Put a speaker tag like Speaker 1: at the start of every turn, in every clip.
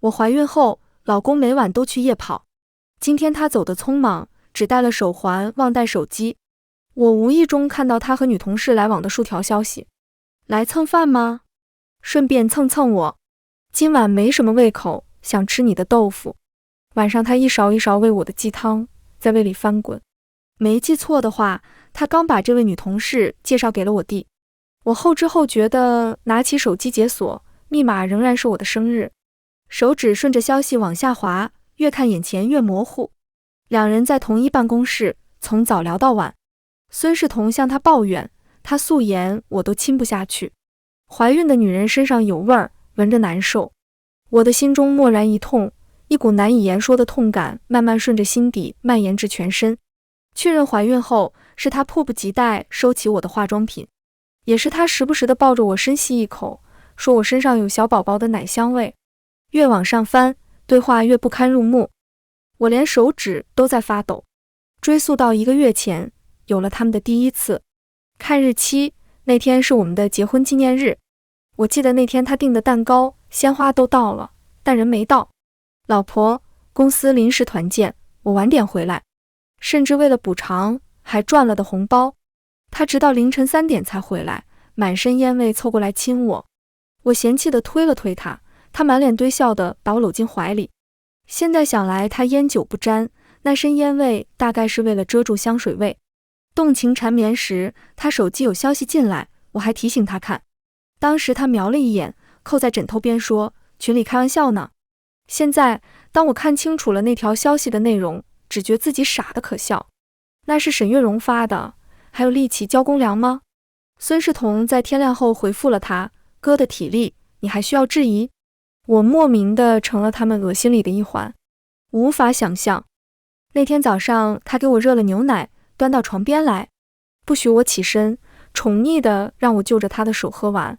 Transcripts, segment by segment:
Speaker 1: 我怀孕后，老公每晚都去夜跑。今天他走得匆忙，只带了手环，忘带手机。我无意中看到他和女同事来往的数条消息。来蹭饭吗？顺便蹭蹭我。今晚没什么胃口，想吃你的豆腐。晚上他一勺一勺喂我的鸡汤，在胃里翻滚。没记错的话，他刚把这位女同事介绍给了我弟。我后知后觉地拿起手机解锁，密码仍然是我的生日。手指顺着消息往下滑，越看眼前越模糊。两人在同一办公室，从早聊到晚。孙世彤向他抱怨，他素颜我都亲不下去。怀孕的女人身上有味儿，闻着难受。我的心中蓦然一痛，一股难以言说的痛感慢慢顺着心底蔓延至全身。确认怀孕后，是他迫不及待收起我的化妆品，也是他时不时地抱着我深吸一口，说我身上有小宝宝的奶香味。越往上翻，对话越不堪入目，我连手指都在发抖。追溯到1个月前，有了他们的第一次。看日期，那天是我们的结婚纪念日。我记得那天他订的蛋糕、鲜花都到了，但人没到。老婆，公司临时团建，我晚点回来，甚至为了补偿，还赚了的红包。他直到凌晨3点才回来，满身烟味凑过来亲我。我嫌弃地推了推他，他满脸堆笑地把我搂进怀里。现在想来，他烟酒不沾，那身烟味大概是为了遮住香水味。动情缠绵时，他手机有消息进来，我还提醒他看。当时他瞄了一眼，扣在枕头边说，群里开玩笑呢。现在当我看清楚了那条消息的内容，只觉自己傻得可笑。那是沈月荣发的，还有力气交公粮吗？孙世彤在天亮后回复了他，哥的体力你还需要质疑？我莫名地成了他们恶心里的一环，无法想象。那天早上他给我热了牛奶，端到床边来，不许我起身，宠溺地让我就着他的手喝完。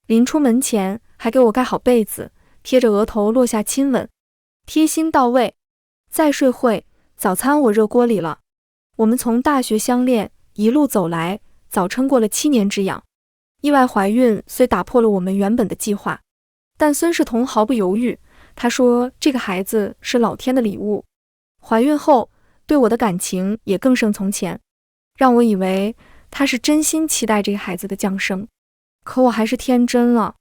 Speaker 1: 临出门前还给我盖好被子，贴着额头落下亲吻，贴心到位。再睡会，早餐我热锅里了。我们从大学相恋一路走来，早撑过了7年之痒。意外怀孕虽打破了我们原本的计划，但孙世彤毫不犹豫，他说这个孩子是老天的礼物。怀孕后对我的感情也更胜从前，让我以为他是真心期待这个孩子的降生。可我还是天真了。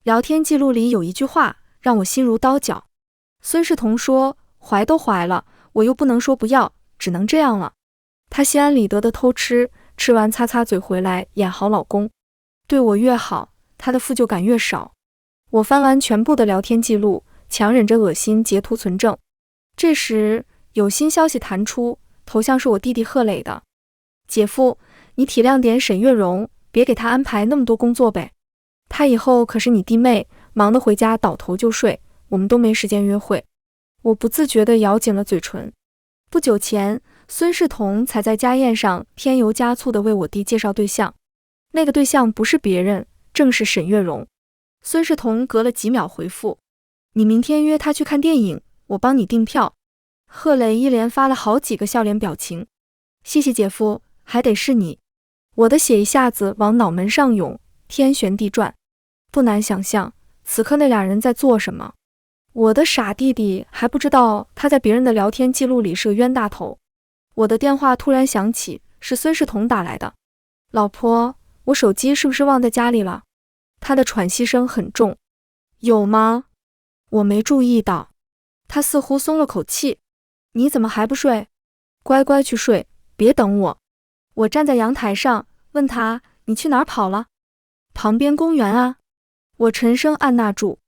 Speaker 1: 聊天记录里有一句话让我心如刀绞。孙世彤说，怀都怀了，我又不能说不要，只能这样了。他心安理得的偷吃，吃完擦擦嘴回来演好老公。对我越好，他的负疚感越少。我翻完全部的聊天记录，强忍着恶心截图存证。这时有新消息弹出，头像是我弟弟贺磊的。姐夫，你体谅点沈月荣，别给他安排那么多工作呗。他以后可是你弟妹，忙得回家倒头就睡，我们都没时间约会。我不自觉地咬紧了嘴唇。不久前，孙世彤才在家宴上添油加醋地为我弟介绍对象。那个对象不是别人，正是沈月荣。孙世彤隔了几秒回复，你明天约他去看电影，我帮你订票。贺磊一连发了好几个笑脸表情。谢谢姐夫，还得是你。我的血一下子往脑门上涌，天旋地转。不难想象，此刻那俩人在做什么。我的傻弟弟还不知道他在别人的聊天记录里是个冤大头。我的电话突然响起，是孙世彤打来的。老婆，我手机是不是忘在家里了？他的喘息声很重。有吗？我没注意到。他似乎松了口气。你怎么还不睡？乖乖去睡，别等我。我站在阳台上，问他，你去哪儿跑了？旁边公园啊。我沉声按捺住。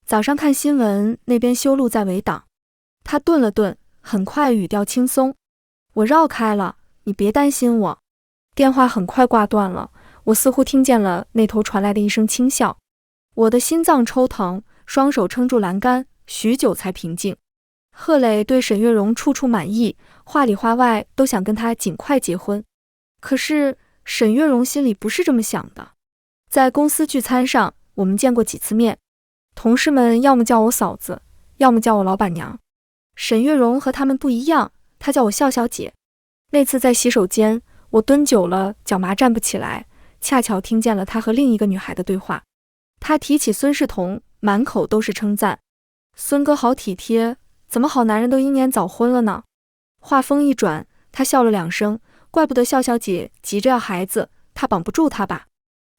Speaker 1: 早上看新闻，那边修路在围挡。他顿了顿，很快语调轻松。我绕开了，你别担心我。电话很快挂断了，我似乎听见了那头传来的一声轻笑。我的心脏抽疼，双手撑住栏杆，许久才平静。贺磊对沈月荣处处满意，话里话外都想跟他尽快结婚。可是沈月荣心里不是这么想的。在公司聚餐上，我们见过几次面，同事们要么叫我嫂子，要么叫我老板娘。沈月荣和他们不一样，她叫我笑笑姐。那次在洗手间，我蹲久了，脚麻站不起来，恰巧听见了她和另一个女孩的对话。她提起孙世彤，满口都是称赞。孙哥好体贴，怎么好男人都英年早婚了呢？话锋一转，他笑了2声，怪不得笑笑姐急着要孩子，他绑不住他吧？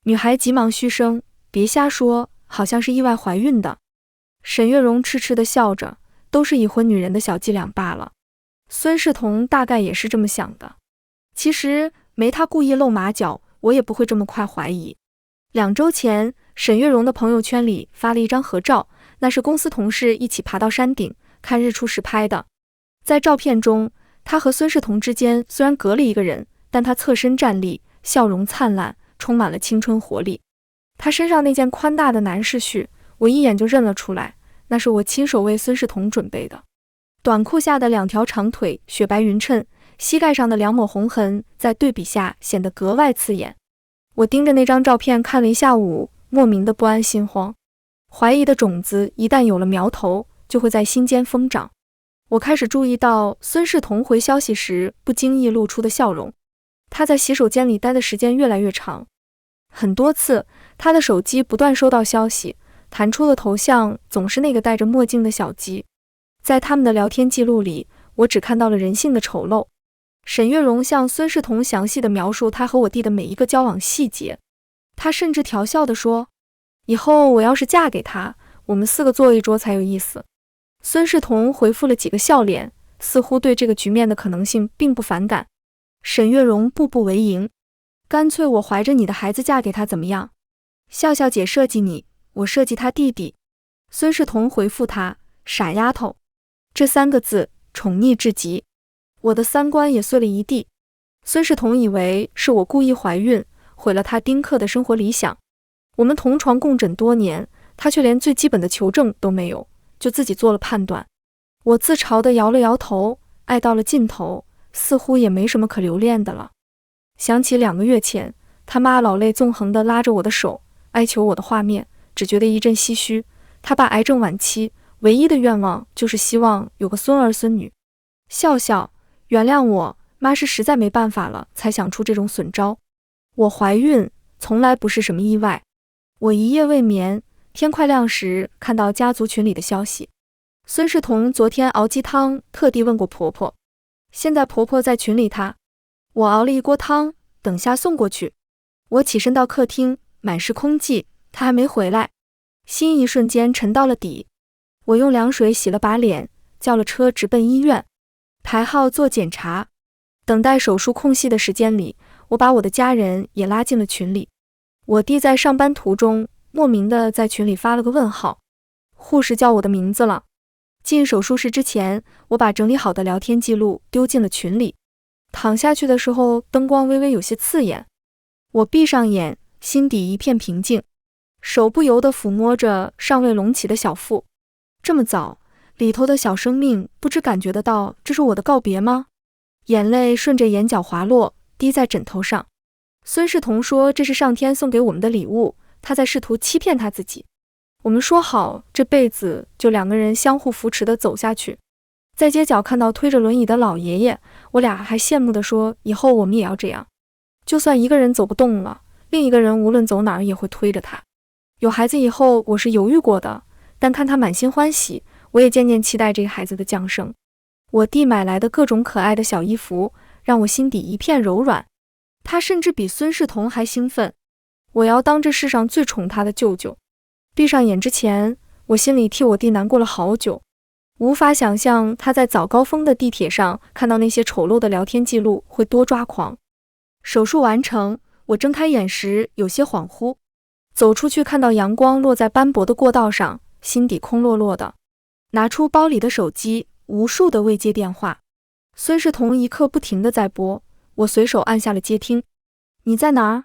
Speaker 1: 女孩急忙嘘声，别瞎说，好像是意外怀孕的。沈月容痴痴地笑着，都是已婚女人的小伎俩罢了。孙世彤大概也是这么想的。其实没他故意露马脚，我也不会这么快怀疑。2周前，沈月容的朋友圈里发了一张合照，那是公司同事一起爬到山顶看日出时拍的。在照片中，他和孙世彤之间虽然隔了一个人，但他侧身站立，笑容灿烂，充满了青春活力。他身上那件宽大的男士恤，我一眼就认了出来，那是我亲手为孙世彤准备的。短裤下的2条长腿雪白匀称，膝盖上的2抹红痕在对比下显得格外刺眼。我盯着那张照片看了一下午，莫名的不安心慌。怀疑的种子一旦有了苗头，就会在心间疯长。我开始注意到孙世彤回消息时不经意露出的笑容。他在洗手间里待的时间越来越长，很多次他的手机不断收到消息，弹出的头像总是那个戴着墨镜的小鸡。在他们的聊天记录里，我只看到了人性的丑陋。沈月容向孙世彤详细地描述他和我弟的每一个交往细节，他甚至调笑地说，以后我要是嫁给他，我们4个坐一桌才有意思。孙世彤回复了几个笑脸，似乎对这个局面的可能性并不反感。沈月容步步为营，干脆我怀着你的孩子嫁给他怎么样？笑笑姐设计你，我设计他弟弟。孙世彤回复他，傻丫头。这3个字宠溺至极，我的3观也碎了一地。孙世彤以为是我故意怀孕，毁了他丁克的生活理想。我们同床共枕多年，他却连最基本的求证都没有，就自己做了判断。我自嘲地摇了摇头，爱到了尽头，似乎也没什么可留恋的了。想起2个月前，他妈老泪纵横地拉着我的手，哀求我的画面，只觉得一阵唏嘘。他爸癌症晚期，唯一的愿望就是希望有个孙儿孙女。笑笑，原谅我，妈是实在没办法了，才想出这种损招。我怀孕从来不是什么意外。我一夜未眠，天快亮时看到家族群里的消息，孙世彤昨天熬鸡汤，特地问过婆婆，现在婆婆在群里我熬了一锅汤，等下送过去。我起身到客厅，满是空寂，她还没回来，心一瞬间沉到了底。我用凉水洗了把脸，叫了车直奔医院，排号做检查。等待手术空隙的时间里，我把我的家人也拉进了群里。我弟在上班途中莫名的在群里发了个问号，护士叫我的名字了。进手术室之前，我把整理好的聊天记录丢进了群里。躺下去的时候，灯光微微有些刺眼。我闭上眼，心底一片平静，手不由得抚摸着尚未隆起的小腹。这么早，里头的小生命不知感觉得到这是我的告别吗？眼泪顺着眼角滑落，滴在枕头上。孙世彤说这是上天送给我们的礼物，他在试图欺骗他自己。我们说好这辈子就2个人相互扶持的走下去。在街角看到推着轮椅的老爷爷，我俩还羡慕地说以后我们也要这样，就算一个人走不动了，另一个人无论走哪儿也会推着他。有孩子以后我是犹豫过的，但看他满心欢喜，我也渐渐期待这个孩子的降生。我弟买来的各种可爱的小衣服让我心底一片柔软，他甚至比孙世彤还兴奋。我要当这世上最宠他的舅舅。闭上眼之前，我心里替我弟难过了好久，无法想象他在早高峰的地铁上看到那些丑陋的聊天记录会多抓狂。手术完成，我睁开眼时有些恍惚，走出去看到阳光落在斑驳的过道上，心底空落落的。拿出包里的手机，无数的未接电话，孙世彤一刻不停地在拨，我随手按下了接听。你在哪儿？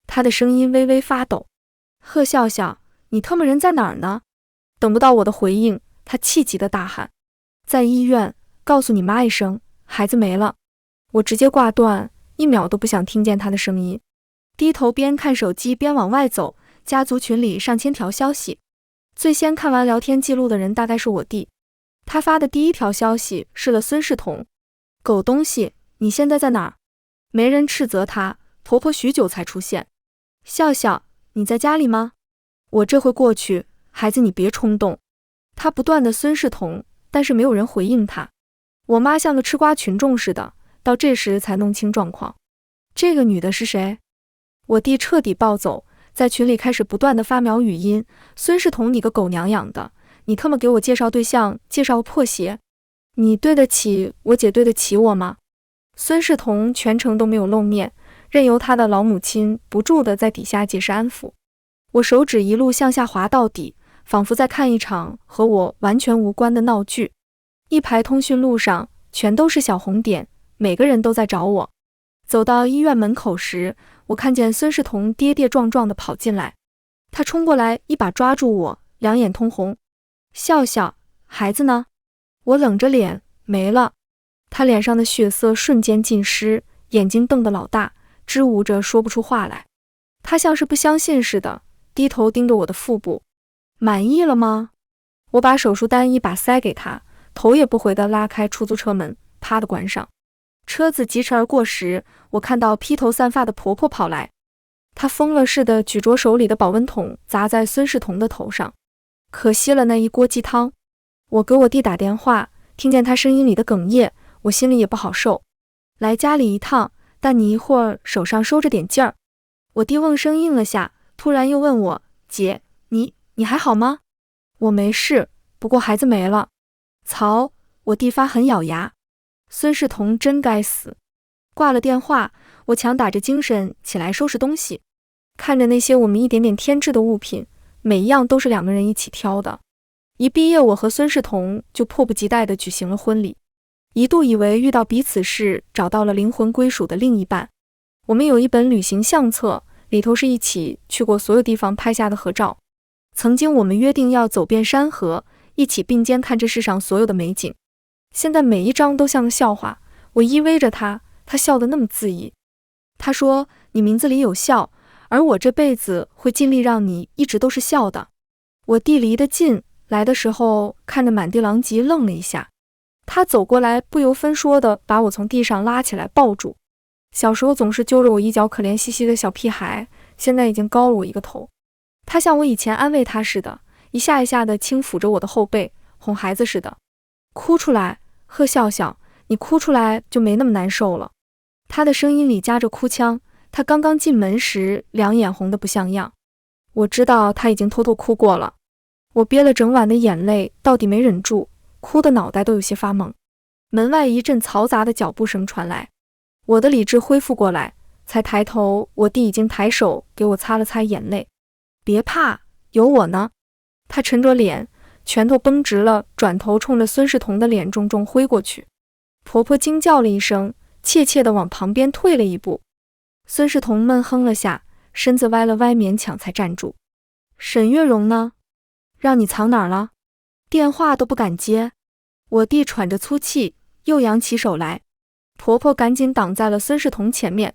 Speaker 1: 他的声音微微发抖。贺笑笑，你特么人在哪儿呢？等不到我的回应，他气急地大喊，在医院，告诉你妈一声，孩子没了。我直接挂断，1秒都不想听见他的声音。低头边看手机边往外走，家族群里上千条消息。最先看完聊天记录的人大概是我弟，他发的第1条消息是了孙世彤，狗东西，你现在在哪儿？没人斥责他，婆婆许久才出现。笑笑，你在家里吗？我这会过去，孩子你别冲动。他不断的孙世彤，但是没有人回应他。我妈像个吃瓜群众似的，到这时才弄清状况。这个女的是谁？我弟彻底暴走，在群里开始不断的发秒语音：孙世彤，你个狗娘养的，你他妈给我介绍对象，介绍个破鞋！你对得起我姐，对得起我吗？孙世彤全程都没有露面，任由他的老母亲不住地在底下解释安抚。我手指一路向下滑到底，仿佛在看一场和我完全无关的闹剧。一排通讯录上全都是小红点，每个人都在找我。走到医院门口时，我看见孙世彤跌跌撞撞地跑进来，他冲过来一把抓住我，两眼通红。笑笑，孩子呢？我冷着脸，没了。他脸上的血色瞬间尽失，眼睛瞪得老大，支吾着说不出话来。他像是不相信似的，低头盯着我的腹部。满意了吗？我把手术单一把塞给他，头也不回地拉开出租车门，啪地关上。车子疾驰而过时，我看到披头散发的婆婆跑来，她疯了似的举着手里的保温桶砸在孙世彤的头上，可惜了那一锅鸡汤。我给我弟打电话，听见他声音里的哽咽，我心里也不好受。来家里一趟，但你一会儿手上收着点劲儿。我弟瓮声应了下，突然又问我：姐，你还好吗？我没事，不过孩子没了。曹，我弟发狠咬牙。孙世彤真该死。挂了电话，我强打着精神起来收拾东西，看着那些我们一点点添置的物品，每一样都是两个人一起挑的。一毕业，我和孙世彤就迫不及待地举行了婚礼，一度以为遇到彼此是找到了灵魂归属的另一半。我们有一本旅行相册，里头是一起去过所有地方拍下的合照。曾经我们约定要走遍山河，一起并肩看这世上所有的美景。现在每一张都像个笑话，我依偎着他，他笑得那么恣意。他说，你名字里有笑，而我这辈子会尽力让你一直都是笑的。我弟离得近，来的时候看着满地狼藉，愣了一下。他走过来，不由分说地把我从地上拉起来抱住。小时候总是揪着我一脚可怜兮兮的小屁孩，现在已经高了我一个头。他像我以前安慰他似的，一下一下地轻抚着我的后背，哄孩子似的。哭出来，贺笑笑，你哭出来就没那么难受了。他的声音里夹着哭腔，他刚刚进门时两眼红得不像样。我知道他已经偷偷哭过了。我憋了整晚的眼泪，到底没忍住，哭的脑袋都有些发懵。门外一阵嘈杂的脚步声传来，我的理智恢复过来，才抬头，我弟已经抬手给我擦了擦眼泪。别怕，有我呢。他沉着脸，拳头绷直了，转头冲着孙世彤的脸重重挥过去。婆婆惊叫了一声，怯怯地往旁边退了一步。孙世彤闷哼了下，身子歪了歪，勉强才站住。沈月容呢？让你藏哪儿了？电话都不敢接。我弟喘着粗气，又扬起手来。婆婆赶紧挡在了孙世彤前面。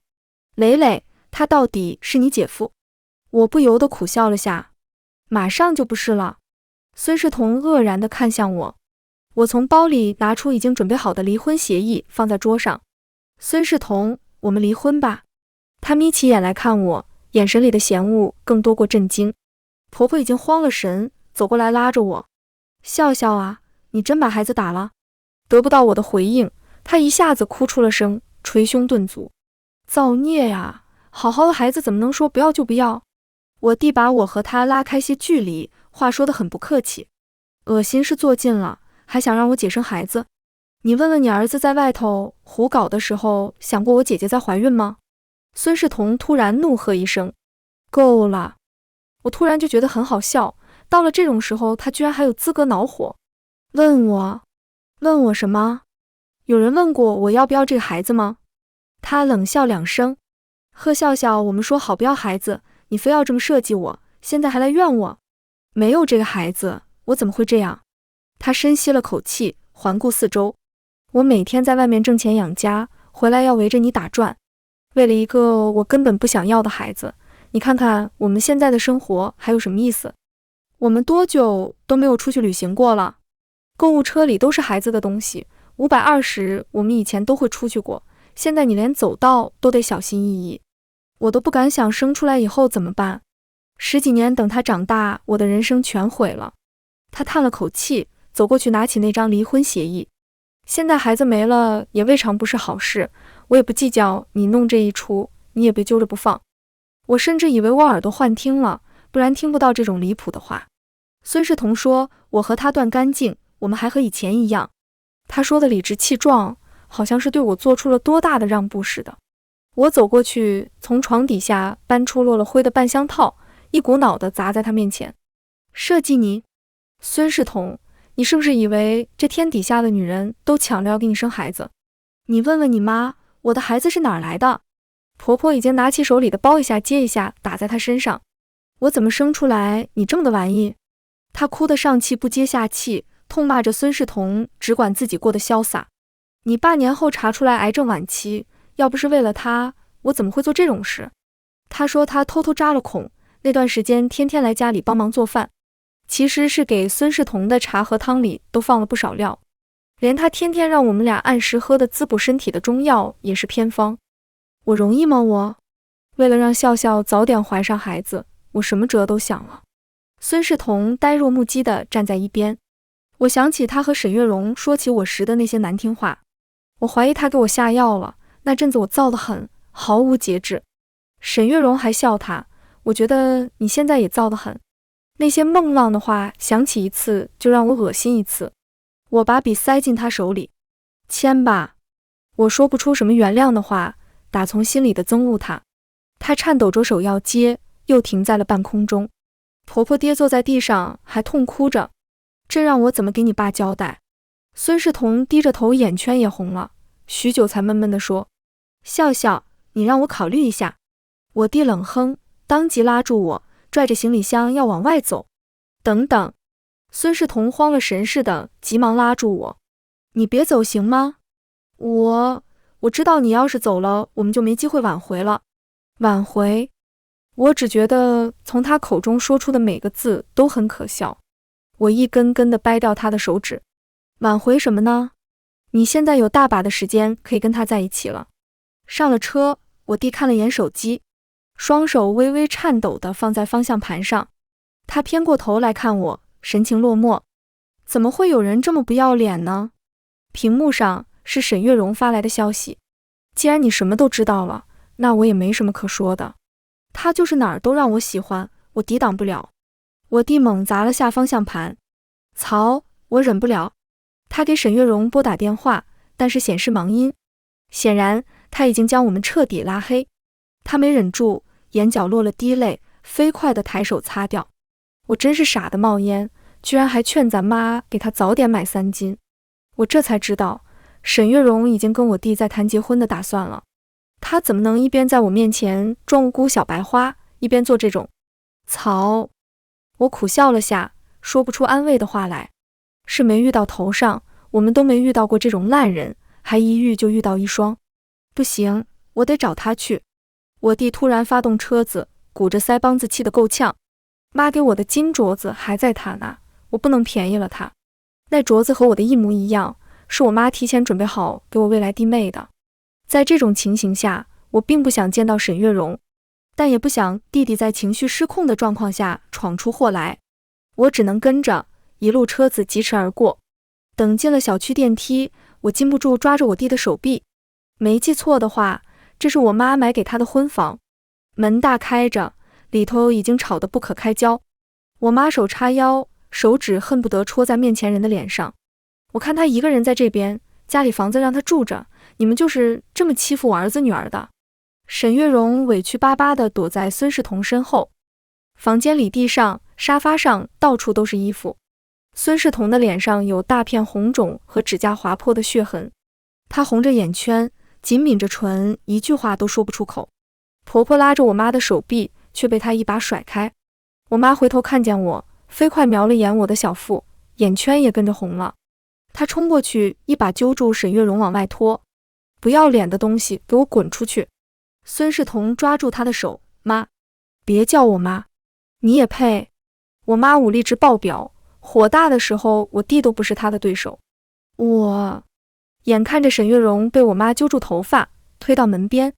Speaker 1: 磊磊，他到底是你姐夫？我不由得苦笑了下。马上就不是了。孙世彤愕然地看向我。我从包里拿出已经准备好的离婚协议，放在桌上。孙世彤，我们离婚吧。他眯起眼来看我，眼神里的嫌恶更多过震惊。婆婆已经慌了神，走过来拉着我。笑笑啊，你真把孩子打了？得不到我的回应，她一下子哭出了声，捶胸顿足。造孽呀，好好的孩子怎么能说不要就不要？我弟把我和他拉开些距离，话说得很不客气。恶心是做尽了，还想让我姐生孩子？你问问你儿子在外头胡搞的时候，想过我姐姐在怀孕吗？孙世彤突然怒喝一声。够了。我突然就觉得很好笑，到了这种时候，他居然还有资格恼火。问我什么？有人问过我要不要这个孩子吗？他冷笑两声。贺笑笑，我们说好不要孩子，你非要这么设计我，现在还来怨我。没有这个孩子，我怎么会这样？他深吸了口气，环顾四周。我每天在外面挣钱养家，回来要围着你打转，为了一个我根本不想要的孩子，你看看我们现在的生活还有什么意思？我们多久都没有出去旅行过了？购物车里都是孩子的东西，520我们以前都会出去过，现在你连走道都得小心翼翼。我都不敢想生出来以后怎么办。10几年等他长大，我的人生全毁了。她叹了口气，走过去拿起那张离婚协议。现在孩子没了也未尝不是好事，我也不计较你弄这一出，你也别揪着不放。我甚至以为我耳朵幻听了，不然听不到这种离谱的话。孙世彤说我和他断干净，我们还和以前一样。他说的理直气壮，好像是对我做出了多大的让步似的。我走过去，从床底下搬出落了灰的半香套，一股脑地砸在他面前。设计你，孙世彤，你是不是以为这天底下的女人都抢着要给你生孩子？你问问你妈，我的孩子是哪儿来的？婆婆已经拿起手里的包一下接一下打在她身上。我怎么生出来你这么个玩意？她哭得上气不接下气，痛骂着孙世彤只管自己过得潇洒。你爸年后查出来癌症晚期，要不是为了他，我怎么会做这种事？他说他偷偷扎了孔，那段时间天天来家里帮忙做饭，其实是给孙世彤的茶和汤里都放了不少料，连他天天让我们俩按时喝的滋补身体的中药也是偏方。我容易吗？我为了让笑笑早点怀上孩子，我什么辙都想了。孙世彤呆若木鸡地站在一边，我想起他和沈月容说起我时的那些难听话，我怀疑他给我下药了。那阵子我燥得很，毫无节制。沈月容还笑他，我觉得你现在也燥得很。那些梦浪的话想起一次就让我恶心一次。我把笔塞进他手里，签吧。我说不出什么原谅的话，打从心里的憎恶他。他颤抖着手要接，又停在了半空中。婆婆跌坐在地上，还痛哭着，这让我怎么给你爸交代？孙世彤低着头，眼圈也红了，许久才闷闷地说：笑笑，你让我考虑一下。我弟冷哼，当即拉住我，拽着行李箱要往外走。等等！孙世彤慌了神似的，急忙拉住我：你别走行吗？我知道你要是走了，我们就没机会挽回了。挽回？我只觉得从他口中说出的每个字都很可笑。我一根根地掰掉他的手指。挽回什么呢？你现在有大把的时间可以跟他在一起了。上了车，我弟看了眼手机，双手微微颤抖地放在方向盘上。他偏过头来看我，神情落寞。怎么会有人这么不要脸呢？屏幕上是沈月容发来的消息。既然你什么都知道了，那我也没什么可说的。他就是哪儿都让我喜欢，我抵挡不了。我弟猛砸了下方向盘。曹，我忍不了。他给沈月容拨打电话，但是显示忙音，显然他已经将我们彻底拉黑。他没忍住，眼角落了滴泪，飞快地抬手擦掉。我真是傻得冒烟，居然还劝咱妈给他早点买3斤。我这才知道，沈月容已经跟我弟在谈结婚的打算了。他怎么能一边在我面前装无辜小白花，一边做这种？曹，我苦笑了下，说不出安慰的话来。是没遇到头上，我们都没遇到过这种烂人，还一遇就遇到一双。不行，我得找他去。我弟突然发动车子，鼓着腮帮子气得够呛。妈给我的金镯子还在他那，我不能便宜了他。那镯子和我的一模一样，是我妈提前准备好给我未来弟妹的。在这种情形下，我并不想见到沈月容，但也不想弟弟在情绪失控的状况下闯出祸来。我只能跟着，一路车子疾驰而过。等进了小区电梯，我禁不住抓着我弟的手臂。没记错的话，这是我妈买给他的婚房。门大开着，里头已经吵得不可开交。我妈手叉腰，手指恨不得戳在面前人的脸上。我看她一个人在这边，家里房子让她住着，你们就是这么欺负我儿子女儿的。沈月容委屈巴巴地躲在孙世彤身后。房间里地上、沙发上到处都是衣服。孙世彤的脸上有大片红肿和指甲划破的血痕，他红着眼圈，紧抿着唇，一句话都说不出口。婆婆拉着我妈的手臂，却被她一把甩开。我妈回头看见我，飞快瞄了眼我的小腹，眼圈也跟着红了。她冲过去，一把揪住沈月容往外拖。不要脸的东西，给我滚出去！孙世彤抓住她的手，妈，别叫我妈，你也配？我妈武力值爆表，火大的时候，我弟都不是她的对手。眼看着沈月容被我妈揪住头发，推到门边，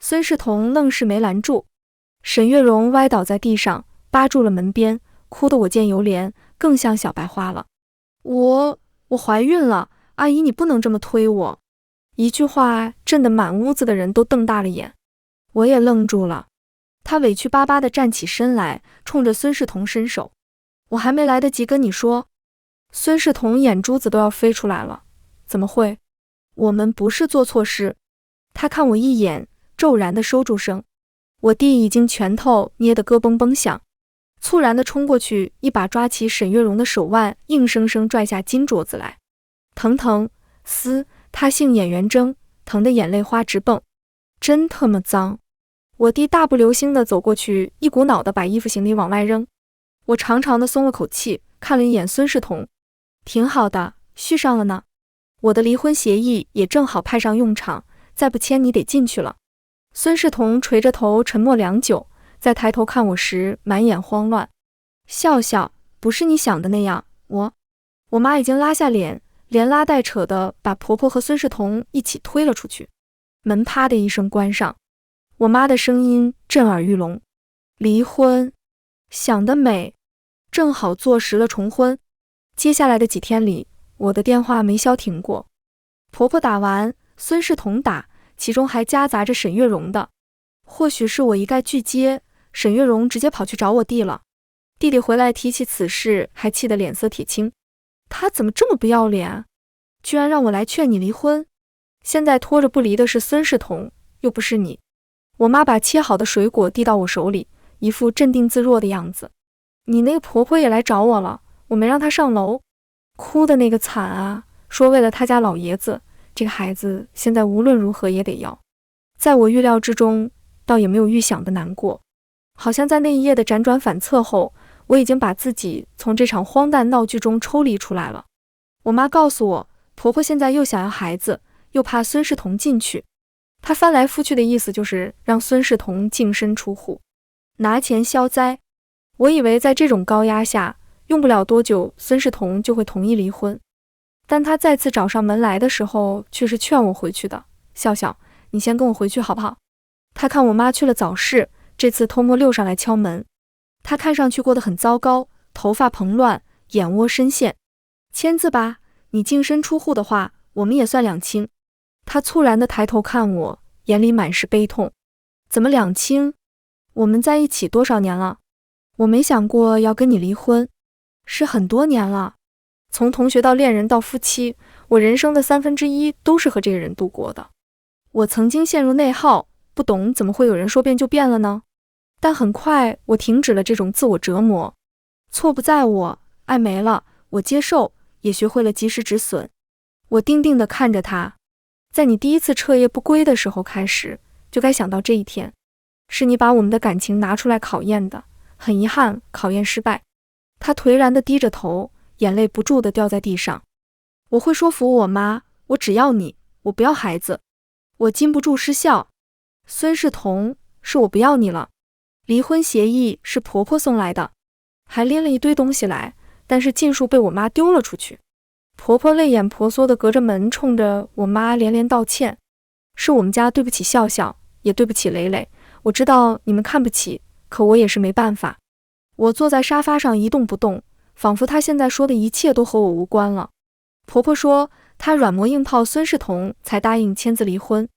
Speaker 1: 孙世彤愣是没拦住。沈月容歪倒在地上，扒住了门边，哭得我见犹怜，更像小白花了。我怀孕了，阿姨你不能这么推我。一句话震得满屋子的人都瞪大了眼。我也愣住了。他委屈巴巴地站起身来，冲着孙世彤伸手。我还没来得及跟你说。孙世彤眼珠子都要飞出来了。怎么会？我们不是做错事。他看我一眼，骤然地收住声。我弟已经拳头捏得咯嘣嘣响，猝然地冲过去，一把抓起沈月容的手腕，硬生生拽下金镯子来。疼，他姓演员争，疼得眼泪花直蹦。真他妈脏！我弟大步流星地走过去，一股脑地把衣服行李往外扔。我长长地松了口气，看了一眼孙世彤。挺好的，续上了呢。我的离婚协议也正好派上用场，再不签你得进去了。孙世彤垂着头沉默良久，再抬头看我时满眼慌乱。笑笑，不是你想的那样。我妈已经拉下脸，连拉带扯的把婆婆和孙世彤一起推了出去。门啪的一声关上。我妈的声音震耳欲聋。离婚，想得美，正好坐实了重婚。接下来的几天里，我的电话没消停过。婆婆打完，孙世彤打，其中还夹杂着沈月容的。或许是我一概拒接，沈月容直接跑去找我弟了。弟弟回来提起此事，还气得脸色铁青。他怎么这么不要脸，居然让我来劝你离婚。现在拖着不离的是孙世彤，又不是你。我妈把切好的水果递到我手里，一副镇定自若的样子。你那个婆婆也来找我了，我没让她上楼，哭的那个惨啊，说为了她家老爷子，这个孩子现在无论如何也得要。在我预料之中，倒也没有预想的难过。好像在那一夜的辗转反侧后，我已经把自己从这场荒诞闹剧中抽离出来了。我妈告诉我，婆婆现在又想要孩子，又怕孙世彤进去。她翻来覆去的意思就是让孙世彤净身出户，拿钱消灾。我以为在这种高压下，用不了多久孙世彤就会同意离婚，但他再次找上门来的时候，却是劝我回去的。笑笑，你先跟我回去好不好？他看我妈去了早市，这次偷摸溜上来敲门。他看上去过得很糟糕，头发蓬乱，眼窝深陷。签字吧，你净身出户的话，我们也算两清。他猝然地抬头看我，眼里满是悲痛。怎么两清？我们在一起多少年了？我没想过要跟你离婚，是很多年了。从同学到恋人到夫妻，我人生的1/3都是和这个人度过的。我曾经陷入内耗，不懂怎么会有人说变就变了呢？但很快我停止了这种自我折磨。错不在我，爱没了，我接受，也学会了及时止损。我定定地看着他。在你第一次彻夜不归的时候开始，就该想到这一天，是你把我们的感情拿出来考验的。很遗憾，考验失败。他颓然地低着头，眼泪不住地掉在地上。我会说服我妈，我只要你，我不要孩子。我禁不住失笑。孙世彤，是我不要你了。离婚协议是婆婆送来的，还拎了一堆东西来，但是尽数被我妈丢了出去。婆婆泪眼婆娑地隔着门冲着我妈连连道歉。是我们家对不起笑笑，也对不起蕾蕾，我知道你们看不起，可我也是没办法。我坐在沙发上一动不动，仿佛她现在说的一切都和我无关了。婆婆说她软磨硬泡孙世彤才答应签字离婚，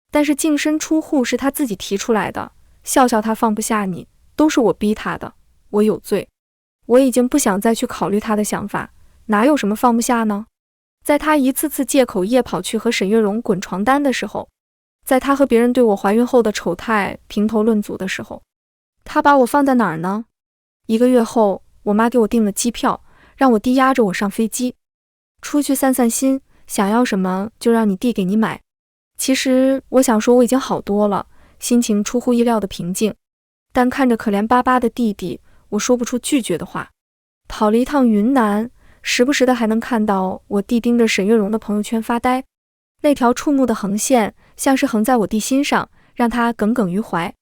Speaker 1: 但是净身出户是她自己提出来的。笑笑她放不下你，都是我逼她的，我有罪。我已经不想再去考虑她的想法，哪有什么放不下呢？在她一次次借口夜跑去和沈月容滚床单的时候，在她和别人对我怀孕后的丑态评头论足的时候，她把我放在哪儿呢？1个月后，我妈给我订了机票，让我弟押着我上飞机，出去散散心，想要什么就让你弟给你买。其实我想说我已经好多了，心情出乎意料的平静，但看着可怜巴巴的弟弟，我说不出拒绝的话。跑了一趟云南，时不时的还能看到我弟盯着沈月容的朋友圈发呆，那条触目的横线像是横在我弟心上，让他耿耿于怀。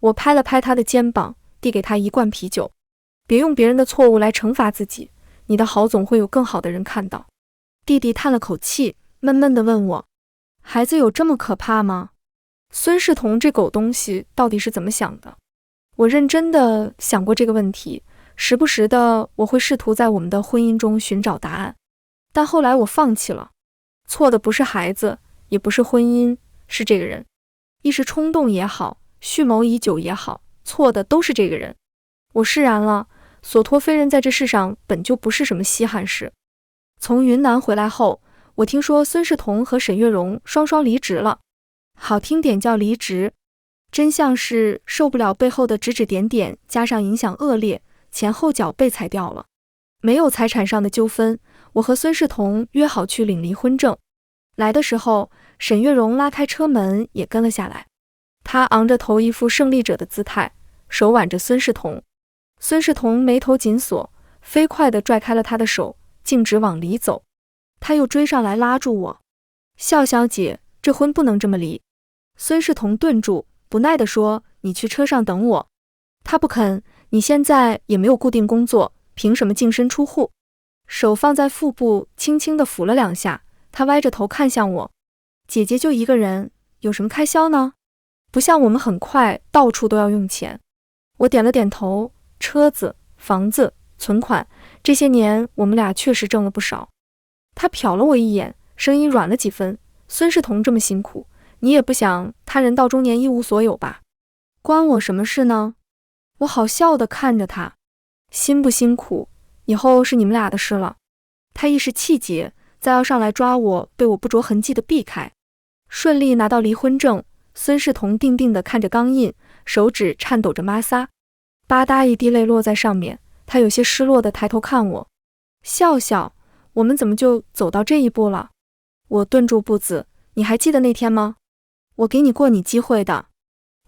Speaker 1: 我拍了拍他的肩膀，递给他一罐啤酒。别用别人的错误来惩罚自己，你的好总会有更好的人看到。弟弟叹了口气，闷闷地问我，孩子有这么可怕吗？孙世彤这狗东西到底是怎么想的？我认真地想过这个问题，时不时的我会试图在我们的婚姻中寻找答案，但后来我放弃了。错的不是孩子，也不是婚姻，是这个人。一时冲动也好，蓄谋已久也好，错的都是这个人。我释然了，所托非人在这世上本就不是什么稀罕事。从云南回来后，我听说孙世彤和沈月容双双离职了，好听点叫离职，真相是受不了背后的指指点点，加上影响恶劣，前后脚被裁掉了。没有财产上的纠纷，我和孙世彤约好去领离婚证。来的时候，沈月容拉开车门也跟了下来，她昂着头，一副胜利者的姿态，手挽着孙世彤。孙世彤眉头紧锁，飞快地拽开了他的手，径直往里走。他又追上来拉住我，笑小姐，这婚不能这么离。孙世彤顿住，不耐地说，你去车上等我。他不肯，你现在也没有固定工作，凭什么净身出户？手放在腹部，轻轻地抚了2下，他歪着头看向我，姐姐就一个人，有什么开销呢？不像我们很快到处都要用钱。我点了点头，车子、房子、存款，这些年我们俩确实挣了不少。他瞟了我一眼，声音软了几分，孙世彤这么辛苦，你也不想他人到中年一无所有吧？关我什么事呢？我好笑地看着他，辛不辛苦，以后是你们俩的事了。他一时气结，再要上来抓我，被我不着痕迹地避开，顺利拿到离婚证。孙世彤定定地看着钢印，手指颤抖着摩挲，吧嗒一滴泪落在上面，他有些失落地抬头看我，笑笑，我们怎么就走到这一步了？我顿住步子，你还记得那天吗？我给你过你机会的。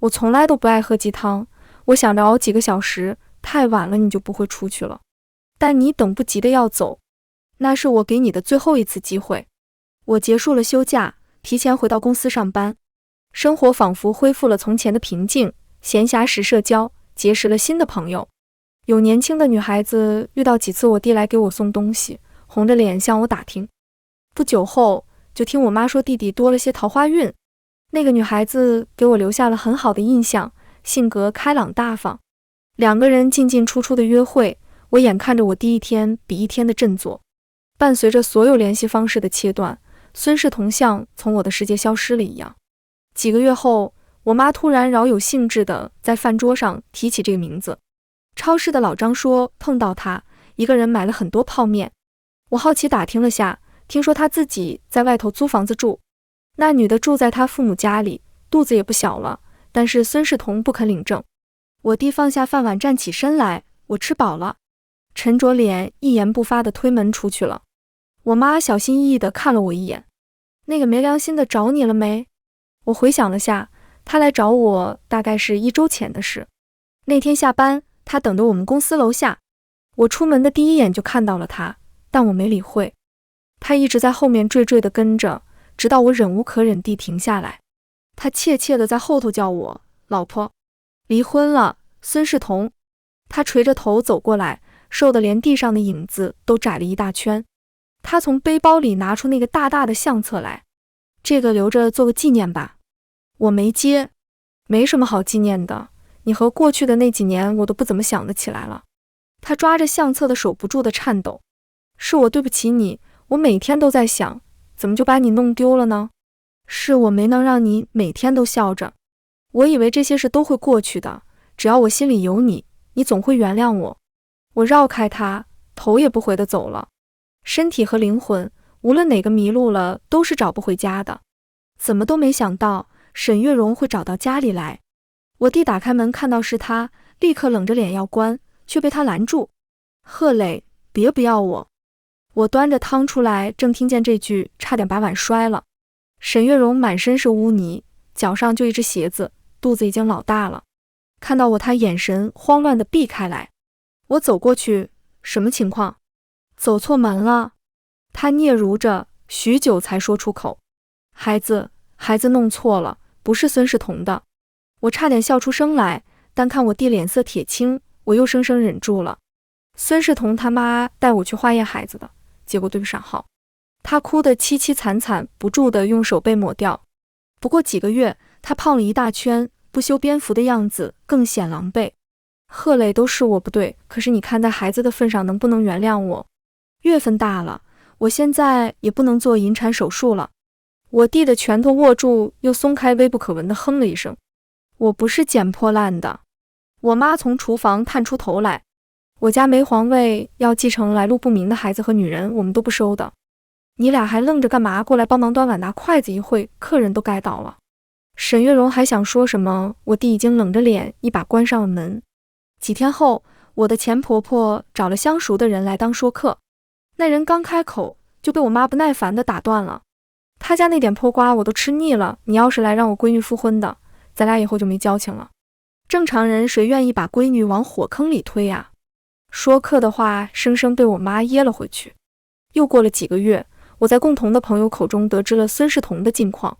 Speaker 1: 我从来都不爱喝鸡汤，我想着熬几个小时，太晚了你就不会出去了。但你等不及的要走，那是我给你的最后一次机会。我结束了休假，提前回到公司上班，生活仿佛恢复了从前的平静，闲暇时社交，结识了新的朋友。有年轻的女孩子遇到几次我弟来给我送东西，红着脸向我打听。不久后，就听我妈说弟弟多了些桃花运。那个女孩子给我留下了很好的印象，性格开朗大方。2个人进进出出的约会，我眼看着我弟一天比一天的振作。伴随着所有联系方式的切断，孙世彤像从我的世界消失了一样。几个月后，我妈突然饶有兴致地在饭桌上提起这个名字。超市的老张说碰到他一个人买了很多泡面。我好奇打听了下，听说他自己在外头租房子住，那女的住在他父母家里，肚子也不小了，但是孙世彤不肯领证。我弟放下饭碗站起身来，我吃饱了，沉着脸一言不发地推门出去了。我妈小心翼翼地看了我一眼，那个没良心的找你了没？我回想了下，他来找我大概是1周前的事。那天下班，他等着我们公司楼下，我出门的第一眼就看到了他，但我没理会。他一直在后面惴惴地跟着，直到我忍无可忍地停下来。他怯怯地在后头叫我老婆。离婚了，孙世彤。他垂着头走过来，瘦得连地上的影子都窄了一大圈。他从背包里拿出那个大大的相册来，这个留着做个纪念吧。我没接，没什么好纪念的，你和过去的那几年我都不怎么想得起来了。他抓着相册的手不住地颤抖。是我对不起你，我每天都在想，怎么就把你弄丢了呢？是我没能让你每天都笑着。我以为这些事都会过去的，只要我心里有你，你总会原谅我。我绕开他，头也不回地走了。身体和灵魂，无论哪个迷路了，都是找不回家的。怎么都没想到沈月容会找到家里来。我弟打开门看到是他，立刻冷着脸要关，却被他拦住。贺磊，别不要我。我端着汤出来，正听见这句，差点把碗摔了。沈月容满身是污泥，脚上就一只鞋子，肚子已经老大了。看到我，他眼神慌乱地避开来。我走过去，什么情况？走错门了。他嗫嚅着，许久才说出口：孩子弄错了，不是孙世彤的。我差点笑出声来，但看我弟脸色铁青，我又生生忍住了。孙世彤他妈带我去化验孩子的，结果对不上号。他哭得凄凄惨惨，不住地用手背抹掉。不过几个月，他胖了一大圈，不修边幅的样子更显狼狈。贺磊都是我不对，可是你看在孩子的份上，能不能原谅我？月份大了，我现在也不能做引产手术了。我弟的拳头握住又松开，微不可闻地哼了一声。我不是捡破烂的。我妈从厨房探出头来，我家没皇位，要继承来路不明的孩子和女人，我们都不收的。你俩还愣着干嘛？过来帮忙端碗拿筷子，一会客人都该倒了。沈月容还想说什么，我弟已经冷着脸一把关上了门。几天后，我的前婆婆找了相熟的人来当说客，那人刚开口就被我妈不耐烦地打断了。他家那点破瓜我都吃腻了，你要是来让我闺女复婚的，咱俩以后就没交情了。正常人谁愿意把闺女往火坑里推啊？说客的话生生被我妈噎了回去。又过了几个月，我在共同的朋友口中得知了孙世彤的近况。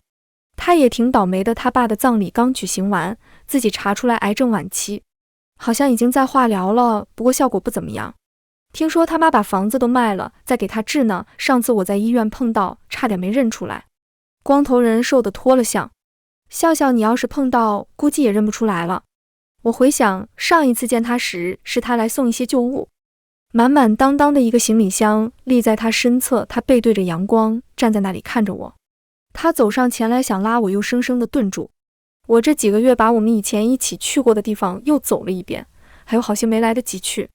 Speaker 1: 他也挺倒霉的，他爸的葬礼刚举行完，自己查出来癌症晚期，好像已经在化疗了，不过效果不怎么样。听说他妈把房子都卖了，在给他治呢。上次我在医院碰到，差点没认出来。光头人瘦得脱了相，笑笑你要是碰到，估计也认不出来了。我回想上一次见他时，是他来送一些旧物，满满当当的一个行李箱立在他身侧，他背对着阳光站在那里看着我。他走上前来想拉我，又生生地顿住。我这几个月把我们以前一起去过的地方又走了一遍，还有好些没来得及去。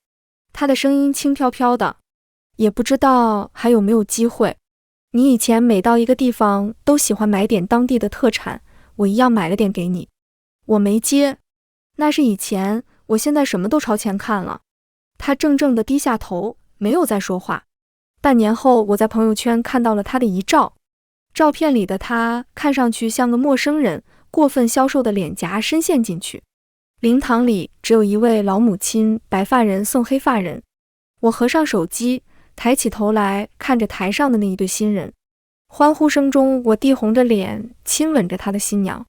Speaker 1: 他的声音轻飘飘的，也不知道还有没有机会。你以前每到一个地方都喜欢买点当地的特产，我一样买了点给你。我没接，那是以前，我现在什么都朝前看了。他怔怔地低下头，没有再说话。半年后，我在朋友圈看到了他的遗照，照片里的他看上去像个陌生人，过分消瘦的脸颊深陷进去。灵堂里只有一位老母亲，白发人送黑发人。我合上手机，抬起头来看着台上的那一对新人。欢呼声中，我弟红着脸亲吻着他的新娘。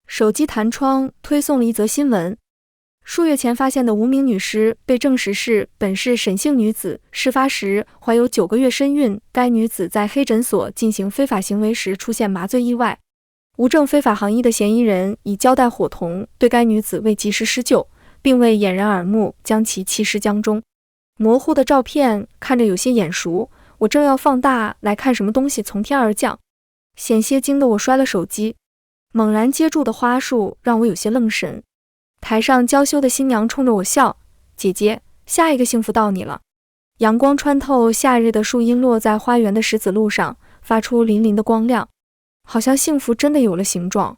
Speaker 1: 手机弹窗推送了一则新闻：数月前发现的无名女尸被证实本是沈姓女子，事发时怀有9个月身孕。该女子在黑诊所进行非法行为时出现麻醉意外，无证非法行医的嫌疑人以胶带伙同对该女子未及时施救，并未掩人耳目，将其弃尸江中。模糊的照片看着有些眼熟，我正要放大来看什么东西从天而降，险些惊得我摔了手机。猛然接住的花束让我有些愣神。台上娇羞的新娘冲着我笑：姐姐，下一个幸福到你了。阳光穿透夏日的树荫，落在花园的石子路上，发出粼粼的光亮，好像幸福真的有了形状。